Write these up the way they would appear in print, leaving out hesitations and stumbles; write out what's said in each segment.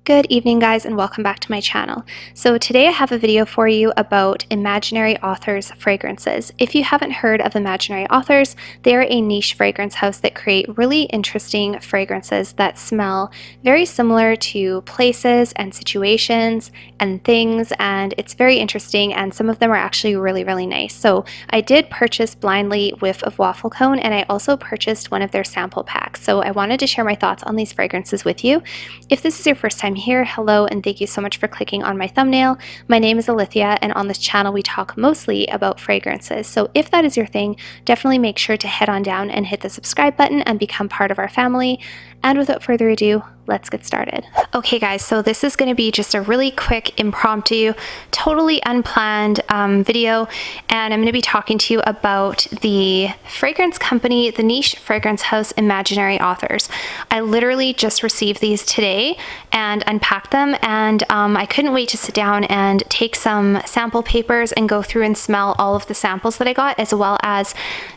Good evening, guys, and welcome back to my channel. So today I have a video for you about Imaginary Authors fragrances. If you haven't heard of Imaginary Authors, they're a niche fragrance house that create really interesting fragrances that smell very similar to places and situations and things, and it's very interesting, and some of them are actually really nice. So I did purchase blindly Whiff of WAFFLECONE, and I also purchased one of their sample packs. So I wanted to share my thoughts on these fragrances with you. If this is your first time here, hello, and thank you so much for clicking on my thumbnail. My name is Alithia, and on this channel we talk mostly about fragrances. So if that is your thing, definitely make sure to head on down and hit the subscribe button and become part of our family. And without further ado, let's get started. Okay guys, so this is going to be just a really quick, impromptu, totally unplanned video, and I'm going to be talking to you about the fragrance company, the niche fragrance house Imaginary Authors. I literally just received these today and unpacked them, and I couldn't wait to sit down and take some sample papers and go through and smell all of the samples that I got, as well as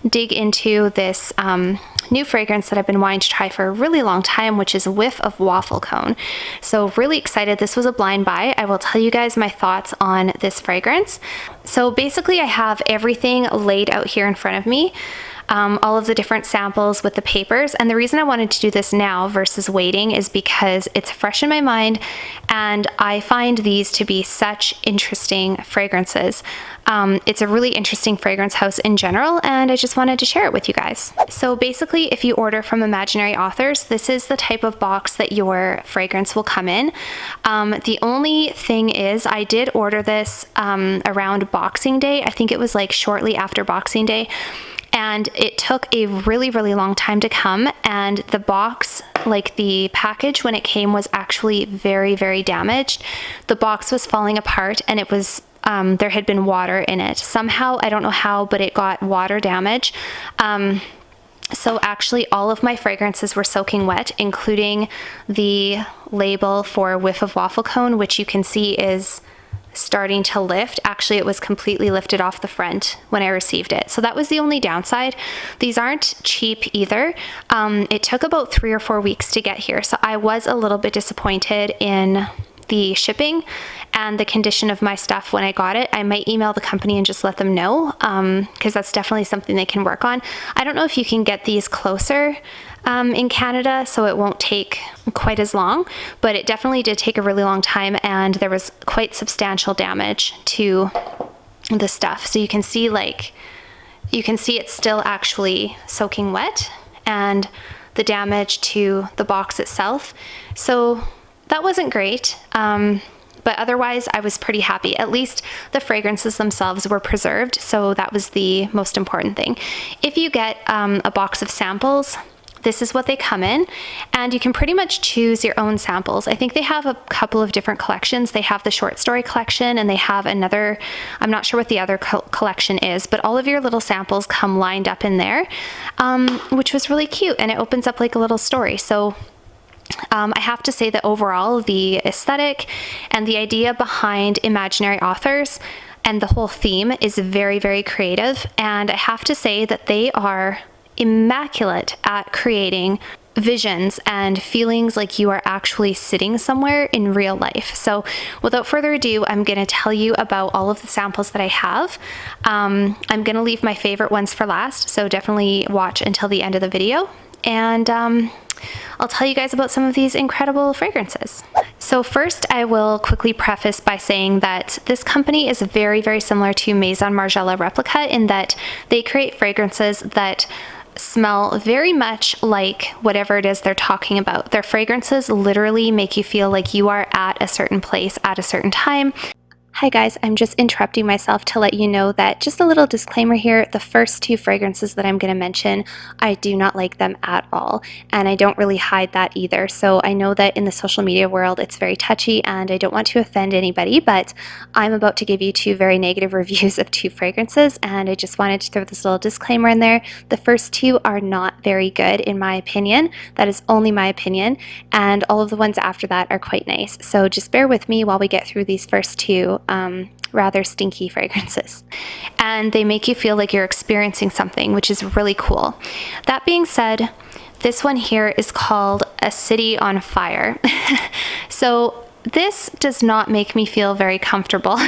dig into this new fragrance that I've been wanting to try for a really long time, which is Whiff of WAFFLECONE. So really excited. This was a blind buy. I will tell you guys my thoughts on this fragrance. So basically I have everything laid out here in front of me. All of the different samples with the papers, and the reason I wanted to do this now versus waiting is because it's fresh in my mind and I find these to be such interesting fragrances. It's a really interesting fragrance house in general, and I just wanted to share it with you guys. So basically, if you order from Imaginary Authors, this is the type of box that your fragrance will come in. The only thing is I did order this around Boxing Day. I think it was like shortly after Boxing Day. And it took a really long time to come, and the box, like the package when it came, was actually very damaged. The box was falling apart, and it was there had been water in it. Somehow, I don't know how, but it got water damage. So actually all of my fragrances were soaking wet, including the label for Whiff of WAFFLECONE, which you can see is starting to lift. Actually, it was completely lifted off the front when I received it. So that was the only downside. These aren't cheap either. It took about 3 or 4 weeks to get here. So I was a little bit disappointed in the shipping and the condition of my stuff when I got it. I might email the company and just let them know, because that's definitely something they can work on. I don't know if you can get these closer in Canada, so it won't take quite as long, but it definitely did take a really long time, and there was quite substantial damage to the stuff. So you can see it's still actually soaking wet, and the damage to the box itself. So that wasn't great. But otherwise, I was pretty happy. At least the fragrances themselves were preserved, so that was the most important thing. If you get a box of samples, this is what they come in, and you can pretty much choose your own samples. I think they have a couple of different collections. They have the short story collection, and they have another, I'm not sure what the other collection is, but all of your little samples come lined up in there, which was really cute, and it opens up like a little story. So I have to say that overall, the aesthetic and the idea behind Imaginary Authors and the whole theme is very creative, and I have to say that they are immaculate at creating visions and feelings like you are actually sitting somewhere in real life. So without further ado, I'm going to tell you about all of the samples that I have. I'm going to leave my favorite ones for last, so definitely watch until the end of the video, and I'll tell you guys about some of these incredible fragrances. So first, I will quickly preface by saying that this company is very similar to Maison Margiela Replica in that they create fragrances that smell very much like whatever it is they're talking about. Their fragrances literally make you feel like you are at a certain place at a certain time. Hi guys, I'm just interrupting myself to let you know that, just a little disclaimer here, the first 2 fragrances that I'm going to mention, I do not like them at all, and I don't really hide that either. So I know that in the social media world it's very touchy, and I don't want to offend anybody, but I'm about to give you 2 very negative reviews of 2 fragrances, and I just wanted to throw this little disclaimer in there. The first 2 are not very good in my opinion. That is only my opinion, and all of the ones after that are quite nice. So just bear with me while we get through these first 2 rather stinky fragrances, and they make you feel like you're experiencing something, which is really cool. That being said, This one here is called A City on Fire. So this does not make me feel very comfortable.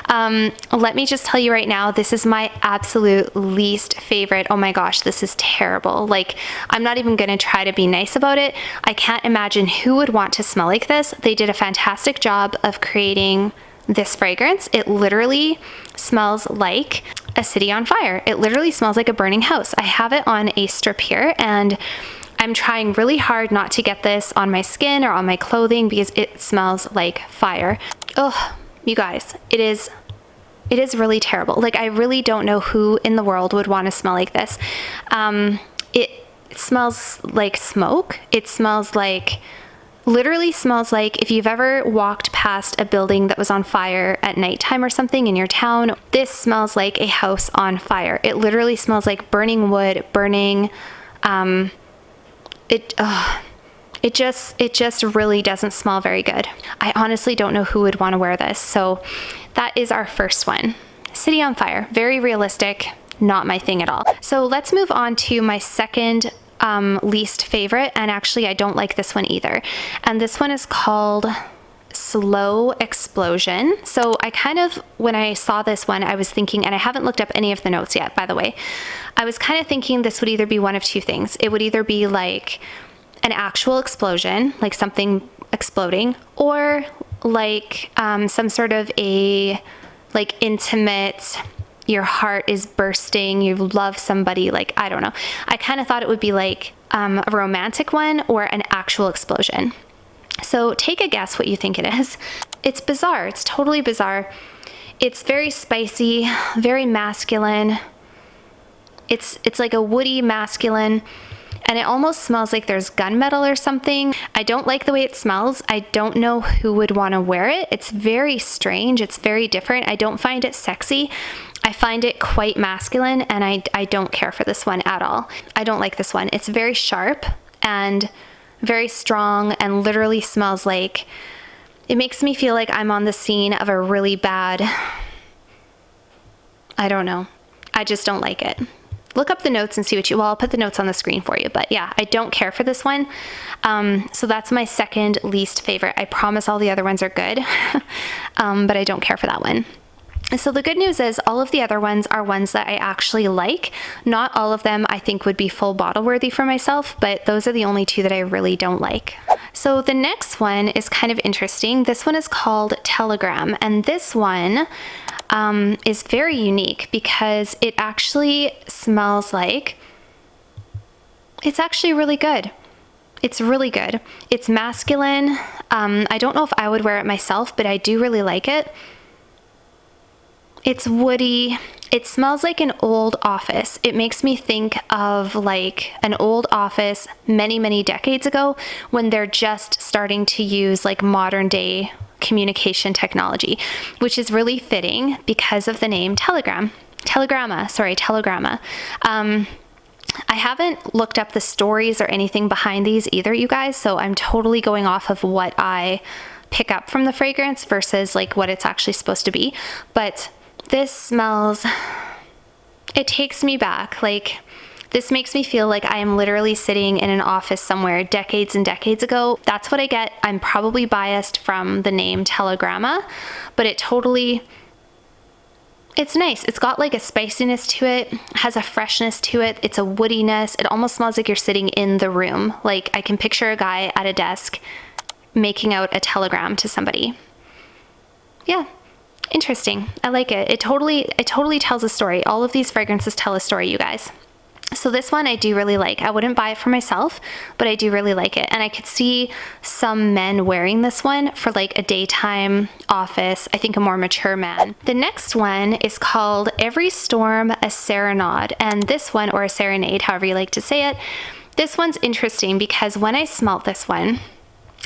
Let me just tell you right now, this is my absolute least favorite. Oh my gosh, this is terrible. Like, I'm not even gonna try to be nice about it. I can't imagine who would want to smell like this. They did a fantastic job of creating this fragrance. It literally smells like a city on fire. It literally smells like a burning house. I have it on a strip here, and I'm trying really hard not to get this on my skin or on my clothing because it smells like fire. Oh, you guys, it is really terrible. Like, I really don't know who in the world would want to smell like this. It smells like smoke. It smells like, literally smells like if you've ever walked past a building that was on fire at nighttime or something in your town. This smells like a house on fire. It literally smells like burning wood, burning, it just really doesn't smell very good. I honestly don't know who would want to wear this. So that is our first one. City on Fire, very realistic, not my thing at all. So let's move on to my second least favorite, and actually I don't like this one either. And this one is called Slow Explosion. So I kind of, when I saw this one, I was thinking, and I haven't looked up any of the notes yet, by the way, I was kind of thinking this would either be one of two things. It would either be like an actual explosion, like something exploding, or like some sort of a like intimate, your heart is bursting, you love somebody, like, I don't know. I kind of thought it would be like a romantic one or an actual explosion. So take a guess what you think it is. It's bizarre. It's totally bizarre. It's very spicy, very masculine. It's like a woody masculine, and it almost smells like there's gunmetal or something. I don't like the way it smells. I don't know who would want to wear it. It's very strange. It's very different. I don't find it sexy. I find it quite masculine, and I don't care for this one at all. I don't like this one. It's very sharp and very strong, and literally smells like, it makes me feel like I'm on the scene of a really bad, I don't know. I just don't like it. Look up the notes and see what well, I'll put the notes on the screen for you, but yeah, I don't care for this one. So that's my second least favorite. I promise all the other ones are good, but I don't care for that one. So the good news is all of the other ones are ones that I actually like. Not all of them I think would be full bottle worthy for myself, but those are the only two that I really don't like. So the next one is kind of interesting. This one is called Telegram, and this one is very unique because it actually smells like, it's actually really good. It's really good. It's masculine. I don't know if I would wear it myself, but I do really like it. It's woody. It smells like an old office. It makes me think of like an old office many, many decades ago when they're just starting to use like modern day communication technology, which is really fitting because of the name Telegramma. I haven't looked up the stories or anything behind these either, you guys, so I'm totally going off of what I pick up from the fragrance versus like what it's actually supposed to be. But this smells, it takes me back. Like, this makes me feel like I am literally sitting in an office somewhere decades and decades ago. That's what I get. I'm probably biased from the name Telegramma, but it totally, it's nice. It's got like a spiciness to it, has a freshness to it. It's a woodiness. It almost smells like you're sitting in the room. Like, I can picture a guy at a desk making out a telegram to somebody. Yeah. Interesting. I like it. It totally tells a story. All of these fragrances tell a story, you guys. So this one I do really like. I wouldn't buy it for myself, but I do really like it. And I could see some men wearing this one for like a daytime office. I think a more mature man. The next one is called Every Storm a Serenade. And this one, or a serenade, however you like to say it, this one's interesting because when I smelt this one,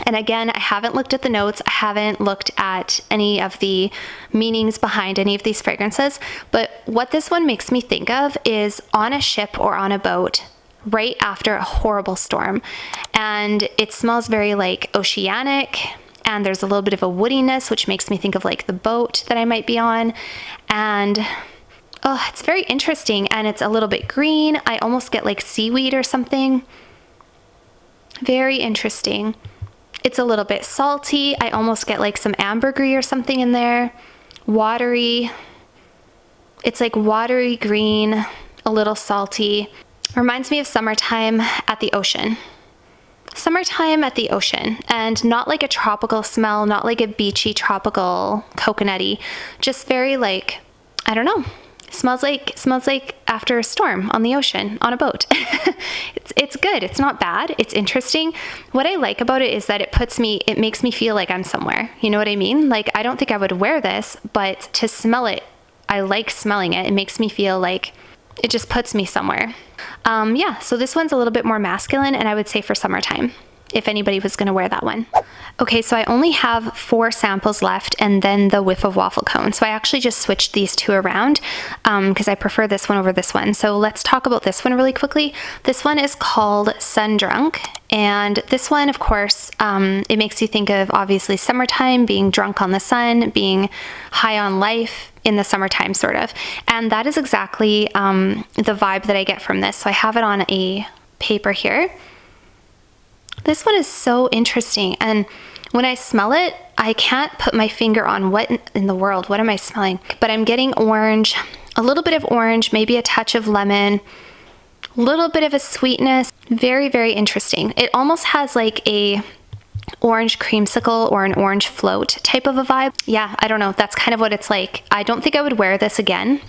and again, I haven't looked at the notes, I haven't looked at any of the meanings behind any of these fragrances, but what this one makes me think of is on a ship or on a boat right after a horrible storm. And it smells very like oceanic, and there's a little bit of a woodiness, which makes me think of like the boat that I might be on. And oh, it's very interesting, and it's a little bit green. I almost get like seaweed or something. Very interesting. It's a little bit salty. I almost get like some ambergris or something in there. Watery. It's like watery green, a little salty. Reminds me of summertime at the ocean. Summertime at the ocean, and not like a tropical smell, not like a beachy tropical coconutty, just very like, I don't know, smells like after a storm on the ocean on a boat. It's good. It's not bad. It's interesting. What I like about it is that it makes me feel like I'm somewhere. You know what I mean? Like, I don't think I would wear this, but to smell it, I like smelling it. It makes me feel like it just puts me somewhere. Yeah, so this one's a little bit more masculine, and I would say for summertime, if anybody was going to wear that one. Okay, so I only have 4 samples left, and then the Whiff of WAFFLECONE. So I actually just switched these 2 around because I prefer this one over this one. So let's talk about this one really quickly. This one is called Sun Drunk, and this one, of course, it makes you think of obviously summertime, being drunk on the sun, being high on life in the summertime, sort of. And that is exactly the vibe that I get from this. So I have it on a paper here. This one is so interesting, and when I smell it, I can't put my finger on what in the world, what am I smelling? But I'm getting orange, a little bit of orange, maybe a touch of lemon, a little bit of a sweetness. Very, very interesting. It almost has like a orange creamsicle or an orange float type of a vibe. Yeah, I don't know. That's kind of what it's like. I don't think I would wear this again.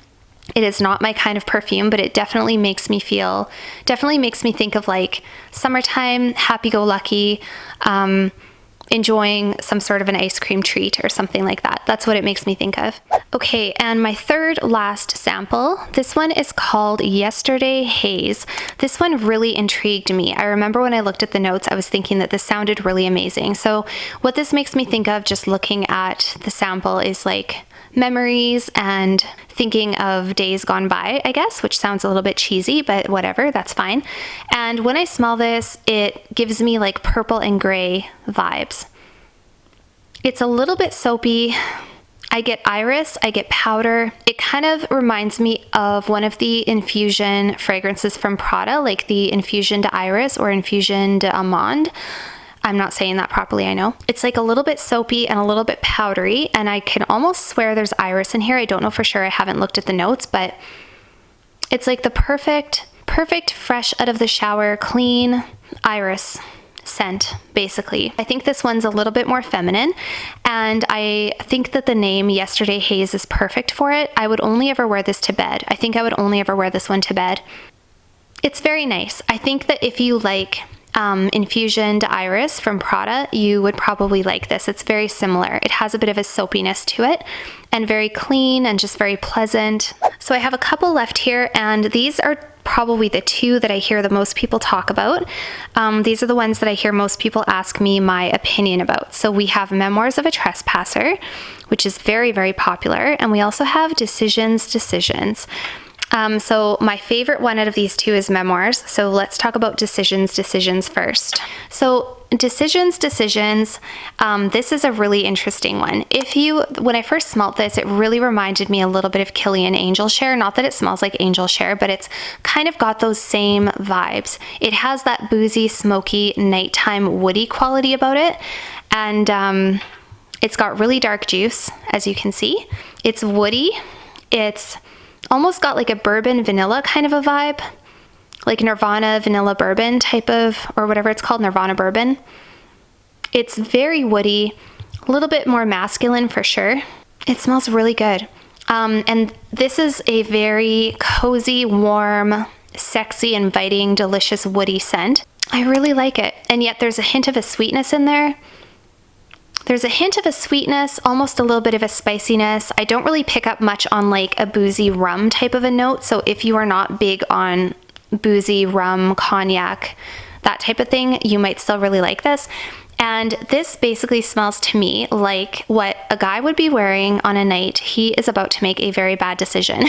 It is not my kind of perfume, but it definitely makes me think of like summertime, happy-go-lucky, enjoying some sort of an ice cream treat or something like that. That's what it makes me think of. Okay, and my third last sample, this one is called Yesterday Haze. This one really intrigued me. I remember when I looked at the notes, I was thinking that this sounded really amazing. So what this makes me think of just looking at the sample is like memories and thinking of days gone by, I guess, which sounds a little bit cheesy, but whatever, that's fine. And when I smell this, it gives me like purple and gray vibes. It's a little bit soapy. I get iris, I get powder. It kind of reminds me of one of the infusion fragrances from Prada, like the Infusion de Iris or Infusion de Amande. I'm not saying that properly, I know. It's like a little bit soapy and a little bit powdery, and I can almost swear there's iris in here. I don't know for sure, I haven't looked at the notes, but it's like the perfect fresh out of the shower, clean iris scent, basically. I think this one's a little bit more feminine, and I think that the name Yesterday Haze is perfect for it. I would only ever wear this to bed. I think I would only ever wear this one to bed. It's very nice. I think that if you like Infusion de Iris from Prada, you would probably like this. It's very similar. It has a bit of a soapiness to it and very clean and just very pleasant. So I have a couple left here, and these are probably the 2 that I hear the most people talk about. These are the ones that I hear most people ask me my opinion about. So we have Memoirs of a Trespasser, which is very, very popular, and we also have Decisions. So my favorite one out of these 2 is Memoirs. So let's talk about Decisions first. So Decisions, this is a really interesting one. When I first smelled this, it really reminded me a little bit of Kilian Angel Share. Not that it smells like Angel Share, but it's kind of got those same vibes. It has that boozy, smoky, nighttime, woody quality about it. And it's got really dark juice, as you can see. It's woody. It's almost got like a bourbon vanilla kind of a vibe, like Nirvana vanilla bourbon type of, or whatever it's called, Nirvana bourbon. It's very woody, a little bit more masculine for sure. It smells really good. And this is a very cozy, warm, sexy, inviting, delicious, woody scent. I really like it. And yet there's a hint of a sweetness in there. There's a hint of a sweetness, almost a little bit of a spiciness. I don't really pick up much on like a boozy rum type of a note. So if you are not big on boozy rum, cognac, that type of thing, you might still really like this. And this basically smells to me like what a guy would be wearing on a night he is about to make a very bad decision.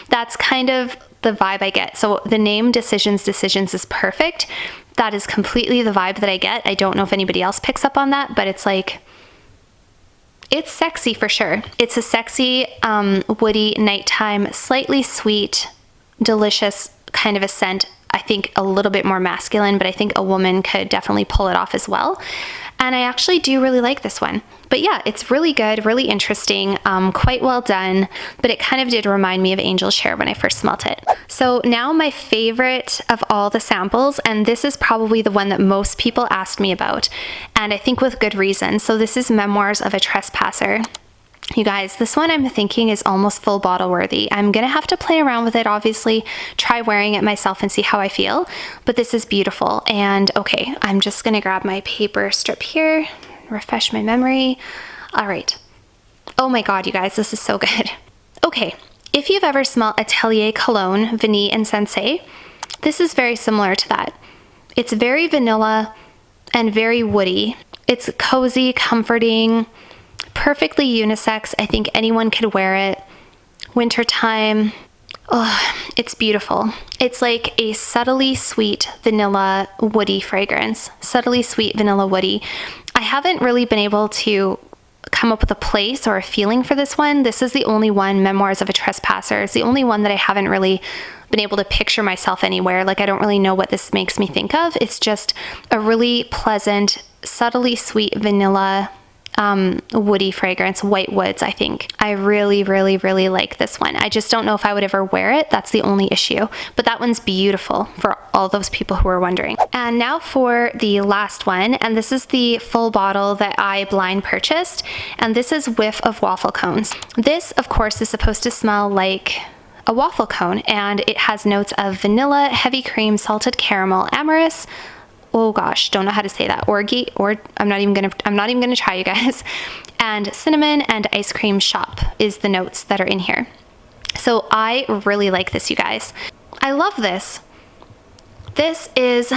That's kind of the vibe I get. So the name Decisions is perfect. That is completely the vibe that I get. I don't know if anybody else picks up on that, but it's like, it's sexy for sure. It's a sexy, woody, nighttime, slightly sweet, delicious kind of a scent. I think a little bit more masculine, but I think a woman could definitely pull it off as well. And I actually do really like this one. But yeah, it's really good, really interesting, quite well done, but it kind of did remind me of Angel's Share when I first smelt it. So now my favorite of all the samples, and this is probably the one that most people asked me about, and I think with good reason. So this is Memoirs of a Trespasser. You guys, this one I'm thinking is almost full bottle worthy. I'm gonna have to play around with it, obviously, try wearing it myself and see how I feel, but this is beautiful. And okay, I'm just gonna grab my paper strip here, refresh my memory. All right. Oh my God, you guys, this is so good. Okay, if you've ever smelled Atelier Cologne Vanille and Sensei, this is very similar to that. It's very vanilla and very woody. It's cozy, comforting, perfectly unisex. I think anyone could wear it. Wintertime. Oh, it's beautiful. It's like a subtly sweet vanilla woody fragrance. Subtly sweet vanilla woody. I haven't really been able to come up with a place or a feeling for this one. This is the only one, Memoirs of a Trespasser. It's the only one that I haven't really been able to picture myself anywhere. Like, I don't really know what this makes me think of. It's just a really pleasant, subtly sweet vanilla woody fragrance, white woods, I think. I really, really, really like this one. I just don't know if I would ever wear it. That's the only issue. But that one's beautiful for all those people who are wondering. And now for the last one, and this is the full bottle that I blind purchased, and this is Whiff of Waffle Cones. This, of course, is supposed to smell like a waffle cone, and it has notes of vanilla, heavy cream, salted caramel, amorous, oh gosh, don't know how to say that, I'm not even gonna try, you guys, and cinnamon and ice cream shop is the notes that are in here. So I really like this, you guys. I love this. It's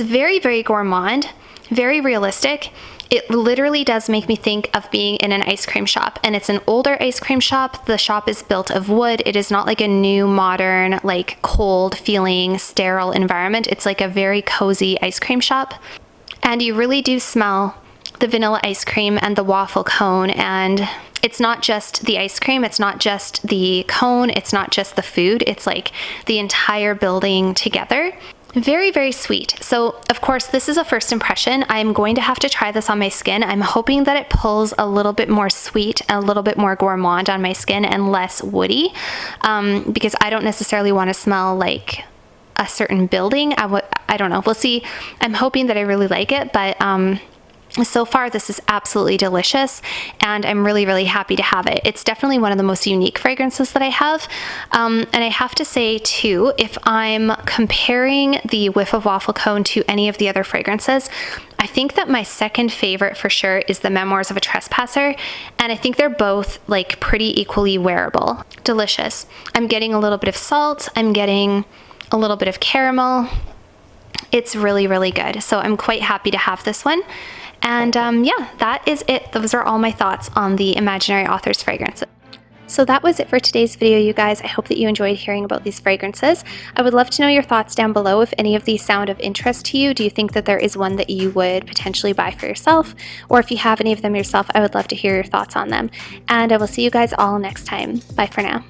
very, very gourmand, very realistic. It literally does make me think of being in an ice cream shop, and it's an older ice cream shop. The shop is built of wood. It is not like a new, modern, like cold feeling, sterile environment. It's like a very cozy ice cream shop. And you really do smell the vanilla ice cream and the waffle cone, and it's not just the ice cream, it's not just the cone, it's not just the food, it's like the entire building together. Very, very sweet. So of course, this is a first impression. I'm going to have to try this on my skin. I'm hoping that it pulls a little bit more sweet, a little bit more gourmand on my skin and less woody, because I don't necessarily want to smell like a certain building. I don't know. We'll see. I'm hoping that I really like it, but so far, this is absolutely delicious, and I'm really, really happy to have it. It's definitely one of the most unique fragrances that I have. And I have to say, too, if I'm comparing the Whiff of WAFFLECONE to any of the other fragrances, I think that my second favorite for sure is the Memoirs of a Trespasser, and I think they're both like pretty equally wearable. Delicious. I'm getting a little bit of salt. I'm getting a little bit of caramel. It's really, really good. So I'm quite happy to have this one. And yeah, that is it. Those are all my thoughts on the Imaginary Authors fragrances. So that was it for today's video, you guys. I hope that you enjoyed hearing about these fragrances. I would love to know your thoughts down below if any of these sound of interest to you. Do you think that there is one that you would potentially buy for yourself? Or if you have any of them yourself, I would love to hear your thoughts on them. And I will see you guys all next time. Bye for now.